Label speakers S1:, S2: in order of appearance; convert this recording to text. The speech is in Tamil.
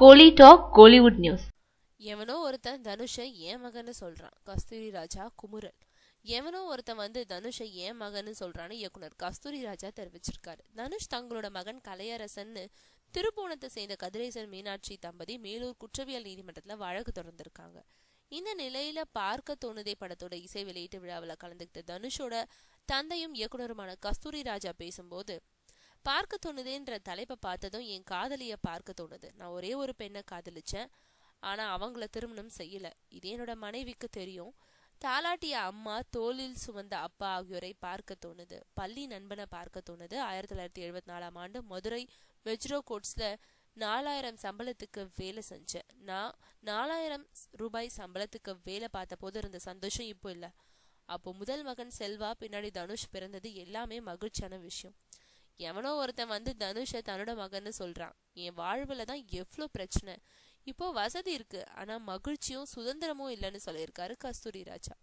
S1: கோலி டாக் கோலிவுட் நியூஸ்.
S2: எவனோ ஒருத்தன் தனுஷை ஏன் மகன்னு சொல்றான். கஸ்தூரி ராஜா குமுறல். எவனோ ஒருத்தன் தனுஷை ஏன் மகன்னு சொல்றான்னு இயக்குனர் கஸ்தூரி ராஜா தெரிவிச்சிருக்காரு. தனுஷ் தங்களோட மகன் கலையரசன்னு திருப்போணத்தை சேர்ந்த கதிரேசன் மீனாட்சி தம்பதி மேலூர் குற்றவியல் நீதிமன்றத்துல வழக்கு தொடர்ந்திருக்காங்க. இந்த நிலையில பார்க்க தோணுதே படத்தோட இசை வெளியீட்டு விழாவில் கலந்துக்கிட்ட தனுஷோட தந்தையும் இயக்குனருமான கஸ்தூரி ராஜா பேசும்போது, பார்க்க தோணுதேன்ற தலைப்பை பார்த்ததும் என் காதலிய பார்க்க தோணுது. நான் ஒரே ஒரு பெண்ணை காதலிச்சேன், ஆனா அவங்கள திருமணம் செய்யல. இது என்னோட மனைவிக்கு தெரியும். தாலாட்டிய அம்மா, தோளில் சுமந்த அப்பா ஆகியோரை பார்க்க தோணுது. பள்ளி நண்பனை பார்க்க தோணுது. 1974 மதுரை மெஜ்ரோ கோட்ஸ்ல 4000 சம்பளத்துக்கு வேலை செஞ்சேன். நான் 4000 ரூபாய் சம்பளத்துக்கு வேலை பார்த்த போது இருந்த சந்தோஷம் இப்போ இல்லை. அப்போ முதல் மகன் செல்வா, பின்னாடி தனுஷ் பிறந்தது எல்லாமே மகிழ்ச்சியான விஷயம். எவனோ ஒருத்தன் தனுஷை தன்னோட மகன்னு சொல்றான். என் வாழ்வுல தான் எவ்வளோ பிரச்சனை. இப்போ வசதி இருக்கு, ஆனா மகிழ்ச்சியும் சுதந்திரமும் இல்லைன்னு சொல்லியிருக்காரு கஸ்தூரி ராஜா.